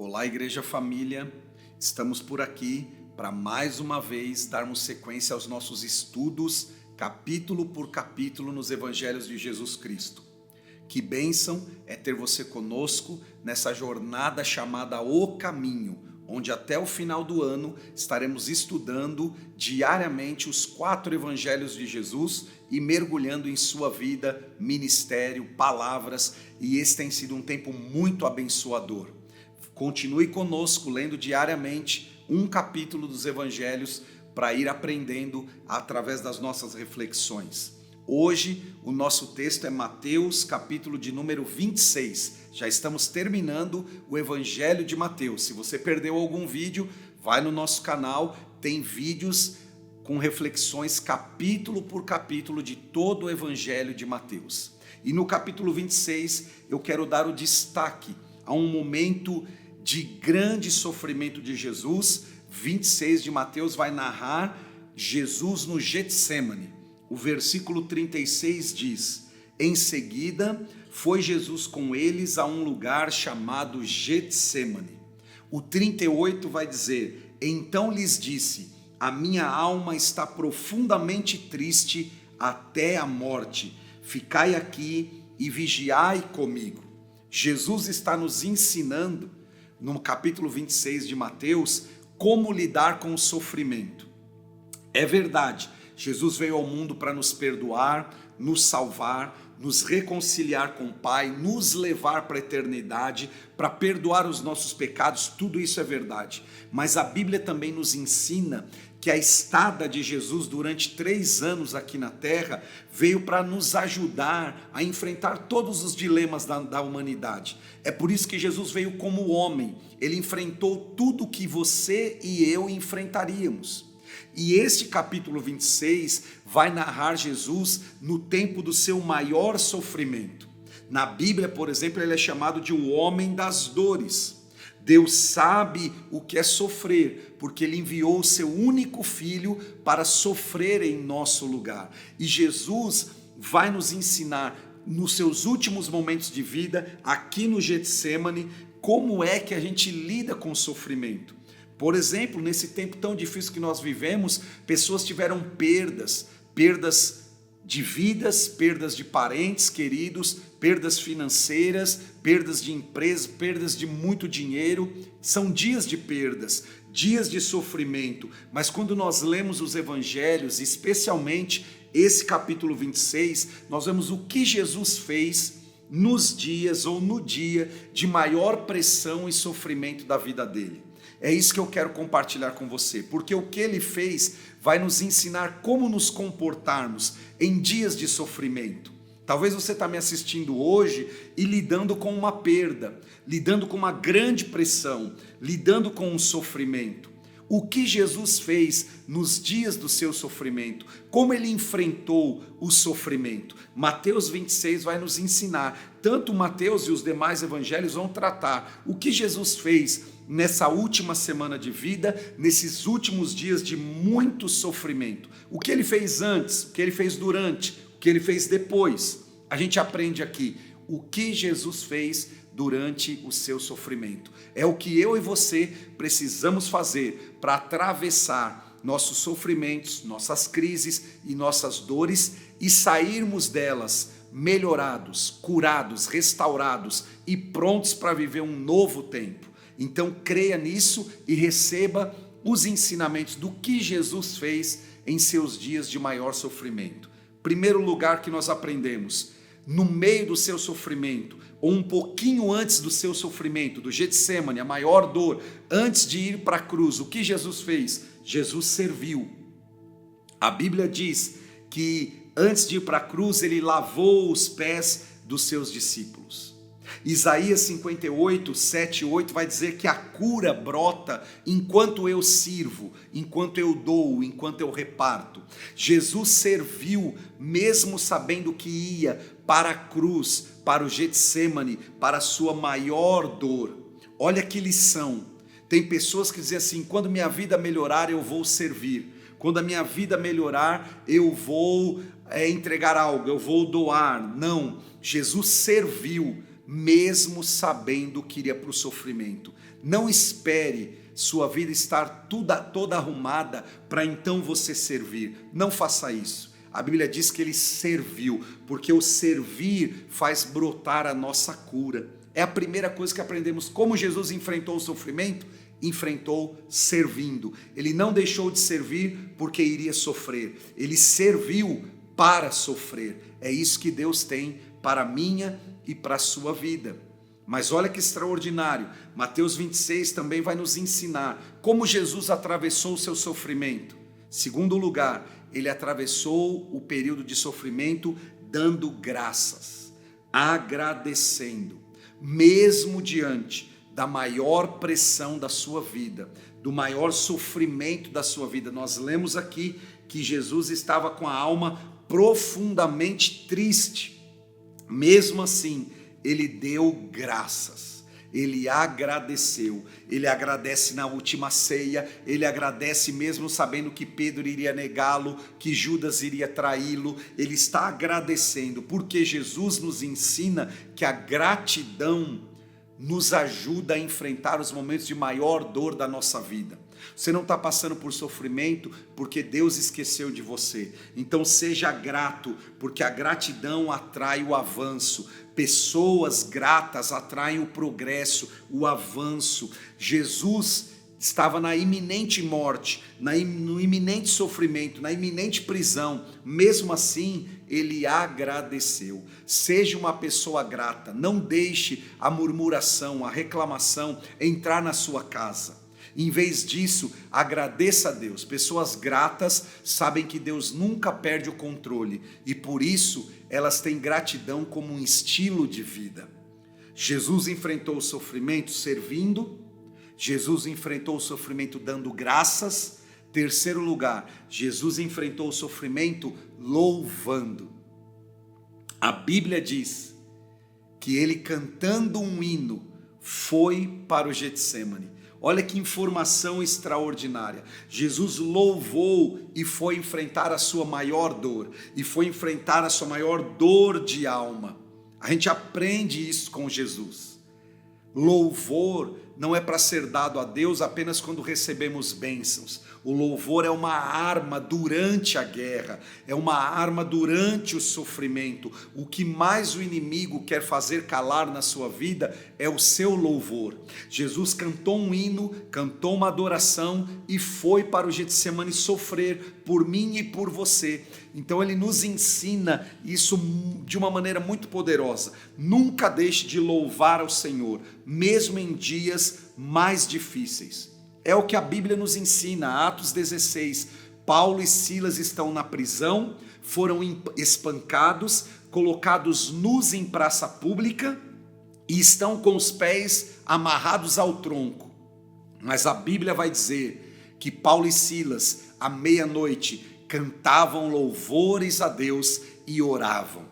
Olá, Igreja Família, estamos por aqui para mais uma vez darmos sequência aos nossos estudos, capítulo por capítulo, nos Evangelhos de Jesus Cristo. Que bênção é ter você conosco nessa jornada chamada O Caminho, onde até o final do ano estaremos estudando diariamente os 4 Evangelhos de Jesus e mergulhando em sua vida, ministério, palavras, e esse tem sido um tempo muito abençoador. Continue conosco lendo diariamente um capítulo dos Evangelhos para ir aprendendo através das nossas reflexões. Hoje o nosso texto é Mateus, capítulo de número 26. Já estamos terminando o Evangelho de Mateus. Se você perdeu algum vídeo, vai no nosso canal, tem vídeos com reflexões capítulo por capítulo de todo o Evangelho de Mateus. E no capítulo 26 eu quero dar o destaque a um momento de grande sofrimento de Jesus. 26 de Mateus vai narrar Jesus no Getsêmani. O versículo 36 diz: em seguida foi Jesus com eles a um lugar chamado Getsêmani. O 38 vai dizer: então lhes disse: a minha alma está profundamente triste até a morte. Ficai aqui e vigiai comigo. Jesus está nos ensinando no capítulo 26 de Mateus como lidar com o sofrimento. É verdade, Jesus veio ao mundo para nos perdoar, nos salvar, nos reconciliar com o Pai, nos levar para a eternidade, para perdoar os nossos pecados, tudo isso é verdade. Mas a Bíblia também nos ensina que a estada de Jesus durante 3 anos aqui na terra veio para nos ajudar a enfrentar todos os dilemas da humanidade. É por isso que Jesus veio como homem, ele enfrentou tudo que você e eu enfrentaríamos. E este capítulo 26 vai narrar Jesus no tempo do seu maior sofrimento. Na Bíblia, por exemplo, ele é chamado de o homem das dores. Deus sabe o que é sofrer, porque ele enviou o seu único filho para sofrer em nosso lugar. E Jesus vai nos ensinar nos seus últimos momentos de vida, aqui no Getsêmani, como é que a gente lida com o sofrimento. Por exemplo, nesse tempo tão difícil que nós vivemos, pessoas tiveram perdas de vidas, perdas de parentes queridos, perdas financeiras, perdas de empresa, perdas de muito dinheiro. São dias de perdas, dias de sofrimento, mas quando nós lemos os evangelhos, especialmente esse capítulo 26, nós vemos o que Jesus fez nos dias ou no dia de maior pressão e sofrimento da vida dele. É isso que eu quero compartilhar com você, porque o que ele fez vai nos ensinar como nos comportarmos em dias de sofrimento. Talvez você está me assistindo hoje e lidando com uma perda, lidando com uma grande pressão, lidando com um sofrimento. O que Jesus fez nos dias do seu sofrimento, como ele enfrentou o sofrimento. Mateus 26 vai nos ensinar, tanto Mateus e os demais evangelhos vão tratar o que Jesus fez nessa última semana de vida, nesses últimos dias de muito sofrimento. O que ele fez antes, o que ele fez durante, o que ele fez depois. A gente aprende aqui o que Jesus fez durante o seu sofrimento. É o que eu e você precisamos fazer para atravessar nossos sofrimentos, nossas crises e nossas dores e sairmos delas melhorados, curados, restaurados e prontos para viver um novo tempo. Então creia nisso e receba os ensinamentos do que Jesus fez em seus dias de maior sofrimento. Primeiro lugar que nós aprendemos, no meio do seu sofrimento, ou um pouquinho antes do seu sofrimento, do Getsêmani, a maior dor, antes de ir para a cruz, o que Jesus fez? Jesus serviu. A Bíblia diz que antes de ir para a cruz, ele lavou os pés dos seus discípulos. Isaías 58, 7 e 8 vai dizer que a cura brota enquanto eu sirvo, enquanto eu dou, enquanto eu reparto. Jesus serviu mesmo sabendo que ia para a cruz, para o Getsêmani, para a sua maior dor. Olha que lição. Tem pessoas que dizem assim: quando minha vida melhorar eu vou servir. Quando a minha vida melhorar eu vou entregar algo, eu vou doar. Não, Jesus serviu mesmo sabendo que iria para o sofrimento. Não espere sua vida estar toda arrumada para então você servir. Não faça isso. A Bíblia diz que ele serviu, porque o servir faz brotar a nossa cura. É a primeira coisa que aprendemos. Como Jesus enfrentou o sofrimento? Enfrentou servindo. Ele não deixou de servir porque iria sofrer. Ele serviu para sofrer. É isso que Deus tem para a minha e para a sua vida. Mas olha que extraordinário. Mateus 26 também vai nos ensinar como Jesus atravessou o seu sofrimento. Segundo lugar, ele atravessou o período de sofrimento dando graças, agradecendo, mesmo diante da maior pressão da sua vida, do maior sofrimento da sua vida. Nós lemos aqui que Jesus estava com a alma profundamente triste. Mesmo assim, ele deu graças, ele agradeceu, ele agradece na última ceia, ele agradece mesmo sabendo que Pedro iria negá-lo, que Judas iria traí-lo, ele está agradecendo, porque Jesus nos ensina que a gratidão nos ajuda a enfrentar os momentos de maior dor da nossa vida. Você não está passando por sofrimento porque Deus esqueceu de você. Então seja grato, porque a gratidão atrai o avanço. Pessoas gratas atraem o progresso, o avanço. Jesus estava na iminente morte, no iminente sofrimento, na iminente prisão. Mesmo assim, ele agradeceu. Seja uma pessoa grata. Não deixe a murmuração, a reclamação entrar na sua casa. Em vez disso, agradeça a Deus. Pessoas gratas sabem que Deus nunca perde o controle e por isso elas têm gratidão como um estilo de vida. Jesus enfrentou o sofrimento servindo, Jesus enfrentou o sofrimento dando graças. Terceiro lugar, Jesus enfrentou o sofrimento louvando. A Bíblia diz que ele, cantando um hino, foi para o Getsêmani. Olha que informação extraordinária. Jesus louvou e foi enfrentar a sua maior dor, e foi enfrentar a sua maior dor de alma. A gente aprende isso com Jesus. Louvor não é para ser dado a Deus apenas quando recebemos bênçãos. O louvor é uma arma durante a guerra, é uma arma durante o sofrimento. O que mais o inimigo quer fazer calar na sua vida é o seu louvor. Jesus cantou um hino, cantou uma adoração e foi para o Getsêmani sofrer por mim e por você. Então ele nos ensina isso de uma maneira muito poderosa. Nunca deixe de louvar ao Senhor, mesmo em dias mais difíceis. É o que a Bíblia nos ensina. Atos 16, Paulo e Silas estão na prisão, foram espancados, colocados nus em praça pública e estão com os pés amarrados ao tronco. Mas a Bíblia vai dizer que Paulo e Silas, à meia-noite, cantavam louvores a Deus e oravam.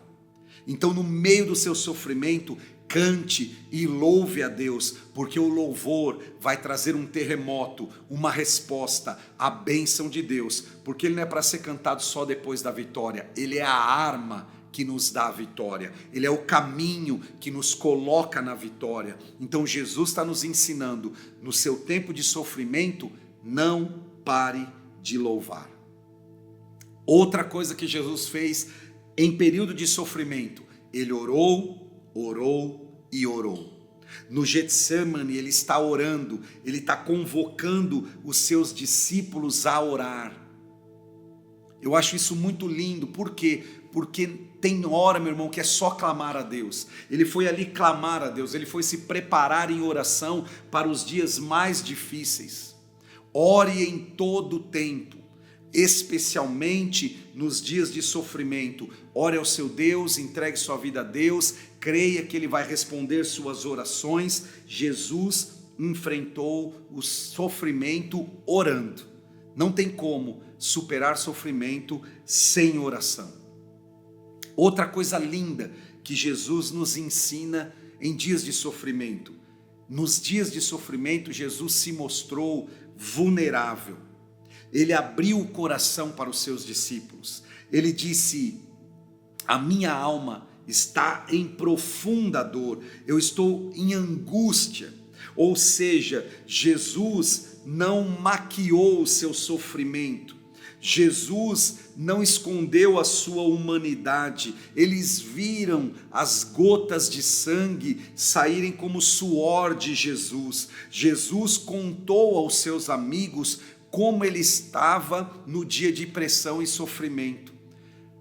Então, no meio do seu sofrimento, cante e louve a Deus, porque o louvor vai trazer um terremoto, uma resposta, a bênção de Deus, porque ele não é para ser cantado só depois da vitória, ele é a arma que nos dá a vitória, ele é o caminho que nos coloca na vitória. Então Jesus está nos ensinando, no seu tempo de sofrimento, não pare de louvar. Outra coisa que Jesus fez em período de sofrimento, ele orou, orou e orou. No Getsêmani ele está orando, ele está convocando os seus discípulos a orar. Eu acho isso muito lindo. Por quê? Porque tem hora, meu irmão, que é só clamar a Deus. Ele foi ali clamar a Deus, ele foi se preparar em oração para os dias mais difíceis. Ore em todo o tempo, especialmente nos dias de sofrimento. Ore ao seu Deus, entregue sua vida a Deus, creia que Ele vai responder suas orações. Jesus enfrentou o sofrimento orando. Não tem como superar sofrimento sem oração. Outra coisa linda que Jesus nos ensina em dias de sofrimento. Nos dias de sofrimento, Jesus se mostrou vulnerável. Ele abriu o coração para os seus discípulos. Ele disse: a minha alma está em profunda dor, eu estou em angústia. Ou seja, Jesus não maquiou o seu sofrimento, Jesus não escondeu a sua humanidade. Eles viram as gotas de sangue saírem como suor de Jesus. Jesus contou aos seus amigos como ele estava no dia de pressão e sofrimento.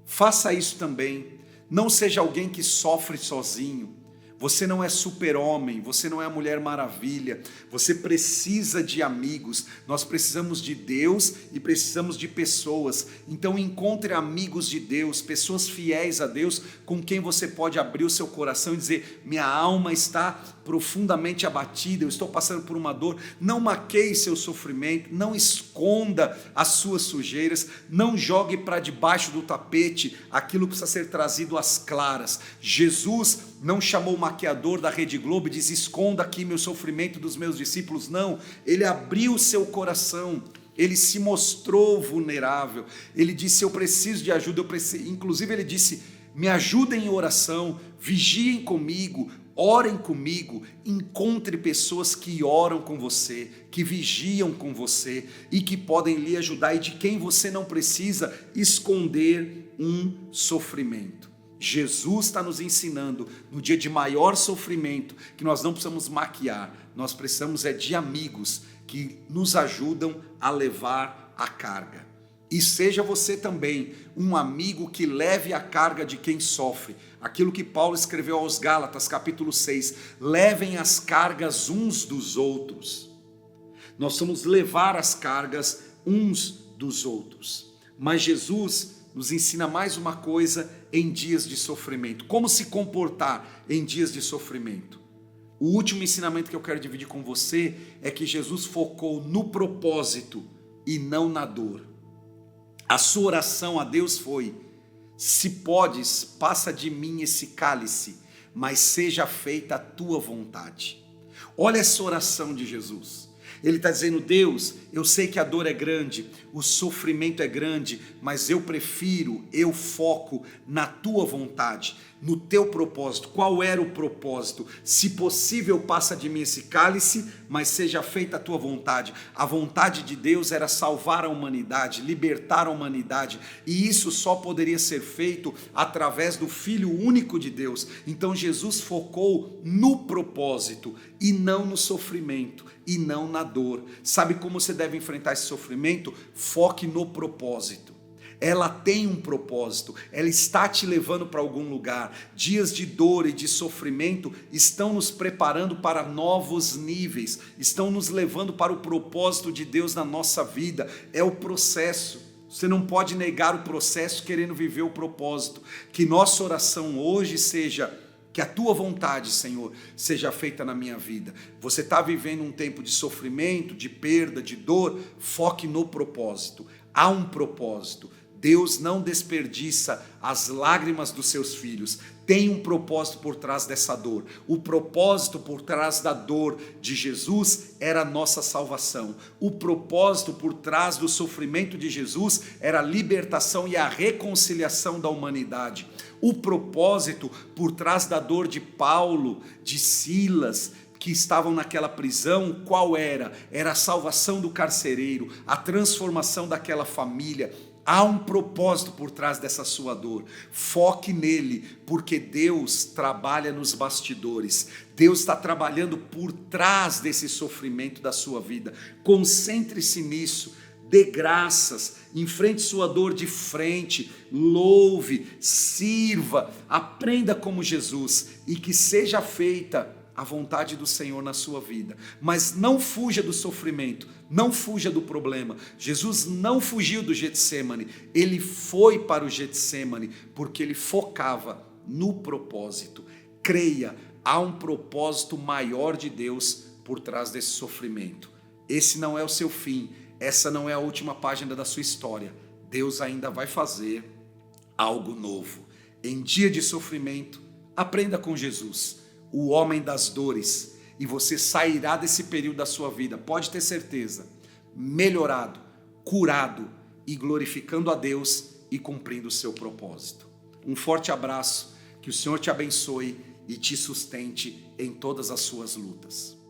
Faça isso também. Não seja alguém que sofre sozinho. Você não é super-homem, você não é a Mulher Maravilha, você precisa de amigos, nós precisamos de Deus e precisamos de pessoas. Então encontre amigos de Deus, pessoas fiéis a Deus, com quem você pode abrir o seu coração e dizer: minha alma está profundamente abatida, eu estou passando por uma dor. Não maqueie seu sofrimento, não esconda as suas sujeiras, não jogue para debaixo do tapete aquilo que precisa ser trazido às claras. Jesus não chamou o maquiador da Rede Globo e disse: esconda aqui meu sofrimento dos meus discípulos. Não, ele abriu o seu coração, ele se mostrou vulnerável, ele disse: eu preciso de ajuda, inclusive ele disse: me ajudem em oração, vigiem comigo, orem comigo, encontre pessoas que oram com você, que vigiam com você e que podem lhe ajudar, e de quem você não precisa esconder um sofrimento. Jesus está nos ensinando, no dia de maior sofrimento, que nós não precisamos maquiar, nós precisamos de amigos que nos ajudam a levar a carga. E seja você também um amigo que leve a carga de quem sofre. Aquilo que Paulo escreveu aos Gálatas, capítulo 6, levem as cargas uns dos outros. Nós vamos levar as cargas uns dos outros. Mas Jesus nos ensina mais uma coisa em dias de sofrimento. Como se comportar em dias de sofrimento. O último ensinamento que eu quero dividir com você é que Jesus focou no propósito e não na dor. A sua oração a Deus foi: se podes, passa de mim esse cálice, mas seja feita a tua vontade. Olha essa oração de Jesus. Ele está dizendo: Deus, eu sei que a dor é grande, o sofrimento é grande, mas eu foco na tua vontade, no teu propósito. Qual era o propósito? Se possível, passa de mim esse cálice, mas seja feita a tua vontade. A vontade de Deus era salvar a humanidade, libertar a humanidade, e isso só poderia ser feito através do Filho único de Deus. Então Jesus focou no propósito e não no sofrimento, e não na dor. Sabe como você deve enfrentar esse sofrimento? Foque no propósito. Ela tem um propósito, ela está te levando para algum lugar. Dias de dor e de sofrimento estão nos preparando para novos níveis, estão nos levando para o propósito de Deus na nossa vida. É o processo. Você não pode negar o processo querendo viver o propósito. Que nossa oração hoje seja: que a tua vontade, Senhor, seja feita na minha vida. Você está vivendo um tempo de sofrimento, de perda, de dor? Foque no propósito. Há um propósito. Deus não desperdiça as lágrimas dos seus filhos. Tem um propósito por trás dessa dor. O propósito por trás da dor de Jesus era a nossa salvação. O propósito por trás do sofrimento de Jesus era a libertação e a reconciliação da humanidade. O propósito por trás da dor de Paulo, de Silas, que estavam naquela prisão, qual era? Era a salvação do carcereiro, a transformação daquela família. Há um propósito por trás dessa sua dor. Foque nele, porque Deus trabalha nos bastidores. Deus está trabalhando por trás desse sofrimento da sua vida. Concentre-se nisso. Dê graças, enfrente sua dor de frente, louve, sirva, aprenda como Jesus, e que seja feita a vontade do Senhor na sua vida. Mas não fuja do sofrimento, não fuja do problema. Jesus não fugiu do Getsêmani, ele foi para o Getsêmani porque ele focava no propósito. Creia, há um propósito maior de Deus por trás desse sofrimento. Esse não é o seu fim, essa não é a última página da sua história. Deus ainda vai fazer algo novo. Em dia de sofrimento, aprenda com Jesus, o homem das dores, e você sairá desse período da sua vida, pode ter certeza, melhorado, curado e glorificando a Deus e cumprindo o seu propósito. Um forte abraço, Que o Senhor te abençoe e te sustente em todas as suas lutas.